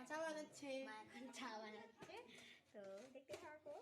চা বানাচ্ছে। মা এখন চা বানাচ্ছে, তো দেখতে থাকো।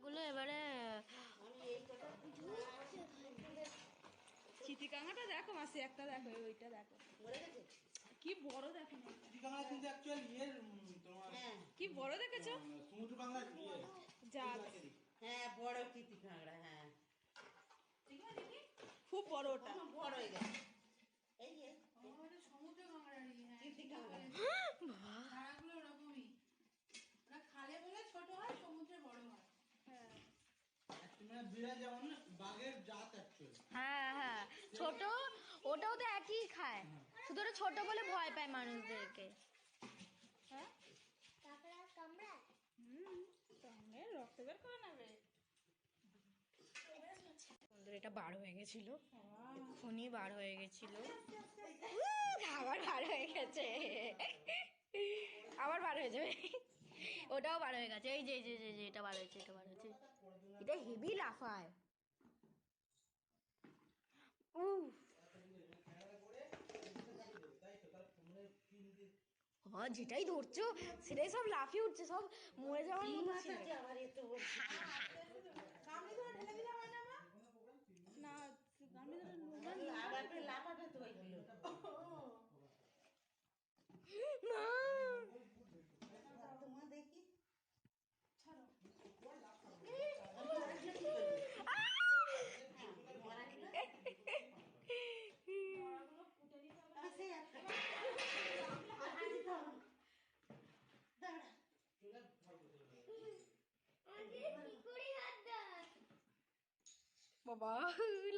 গুলো এবারে চিতিকাঙ্গাটা দেখো মাসি, একটা দেখো, ওইটা দেখো কি বড়, দেখো না চিতিকাঙ্গা কিন্তু অ্যাকচুয়ালি এর তোমার কি বড় দেখেছো, সমুদ্র বাংলার যা হ্যাঁ বড় চিতিকাঙ্গা, হ্যাঁ খুব বড়, ওটা বড় হয়ে গেছে। এই যে সমুদ্র কাঁকড়ারই, হ্যাঁ চিতিকাঙ্গা ছাড়াগুলো ওরকমই, ওরা খালে বলে ছোট হয়, সমুদ্রে বড় হয়। হ্যাঁ বিড়াল যেমন বাঘের জাত অ্যাকচুয়ালি। হ্যাঁ হ্যাঁ ছোট, ওটাও তো একই খায়, শুধু ওটা ছোট বলে ভয় পায় মানুষদেরকে। হ্যাঁ সঙ্গে রক্ত বের করে নেবে। এটা বার হয়ে গেছিল, এক্ষুনি বার হয়ে গেছিল, আবার বার হয়ে গেছে, আবার বার হয়ে যাবে, ওটাও বার হয়ে গেছে। এই যে যে যে যে এটা বার হয়েছে, এটা বার হয়েছে, এটা হেভি লাফায়। বাবা যেটাই ধরছো সেটাই সব লাফিয়ে উঠছে, সব মরে যাওয়ার মতো ছিল। না লাফাবে তো ওইগুলো। তোমার দেখি বাবা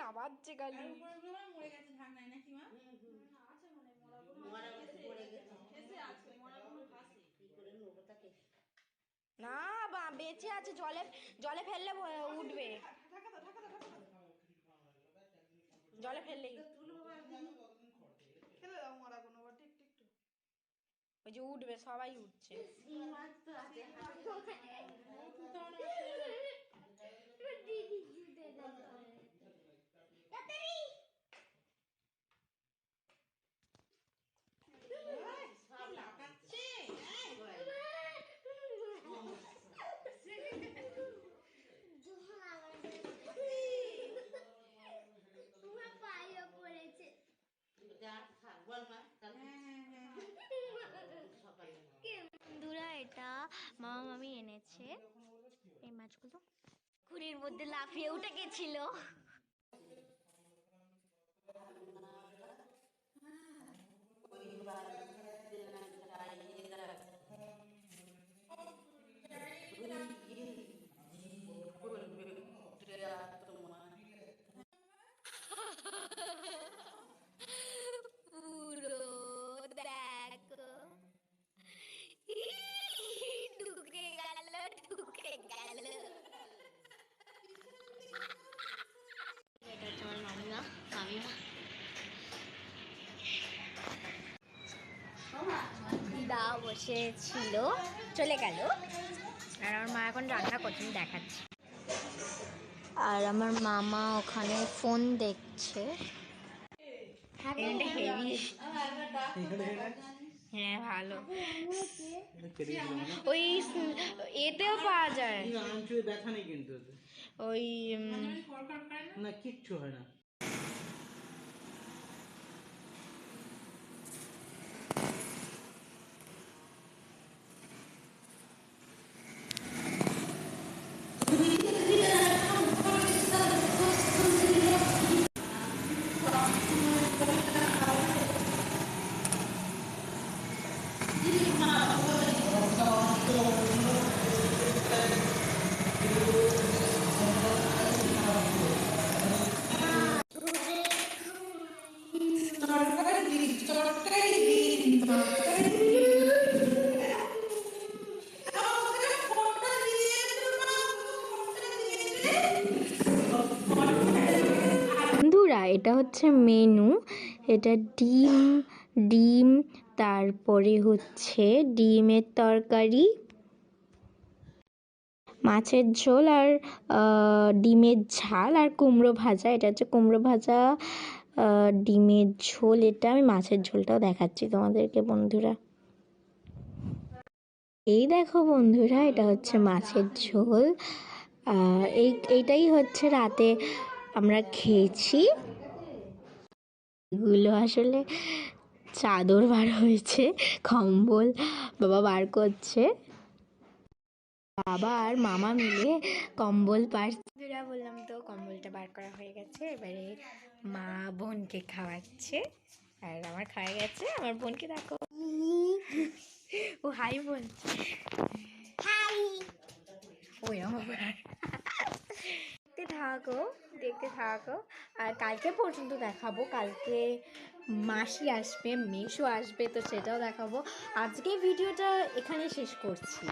লাফাচ্ছে খালি। মরে গেছে ঢাকনায় নাকি মা? আছে মনে না বা বেঁচে আছে, জলে জলে ফেললে উঠবে, জলে ফেললেই ফেলে দাও মরা কোনো, টিক টিক টু ওই যে উঠবে, সবাই উঠছে। বন্ধুরা এটা মামা মামি এনেছে এই মাছগুলো, পুকুরের মধ্যে লাফিয়ে উঠে গেছিল। পুরো দেখো ঢুকে গেল, ঢুকে গেল। এটা হচ্ছে আমার মামিমা, মামিমা দিদা বসেছিল, চলে গেল, আর আমার মা এখন রান্না করছেন দেখাচ্ছি, আর আমার মামা ওখানে ফোন দেখছে। হেভি, হ্যাঁ ভালো, ওই এতেও পাওয়া যায়, ব্যথা নেই কিন্তু ওই না, কিচ্ছু হয় না। হচ্ছে মেনু। এটা ডিম ডিম তারপরে হচ্ছে ডিমের তরকারি, মাছের ঝোল আর ডিমের ঝাল আর কুমড়ো ভাজা। এটা হচ্ছে কুমড়ো ভাজা, ডিমের ঝোল। এটা আমি মাছের ঝোলটাও দেখাচ্ছি তোমাদেরকে বন্ধুরা। এই দেখো বন্ধুরা, এটা হচ্ছে মাছের ঝোল। এইটাই হচ্ছে রাতে আমরা খেয়েছি। এগুলো আসলে চাদর বার হয়েছে, কম্বল বাবা বার করছে, বাবা আর মামা মিলে কম্বল পাড়রা বললাম তো কম্বলটা বার করা হয়ে গেছে। এবারে মা বোনকে খাওয়াচ্ছে আর আমার খাওয়া গেছে। আমার বোনকে দেখো, ও হাই বল, হাই। ওই আমার দেখতে থাকো আর কালকে পর্যন্ত দেখাবো। কালকে মাসি আসবে, মেশো আসবে, তো সেটাও দেখাবো। আজকে ভিডিওটা এখানে শেষ করছি।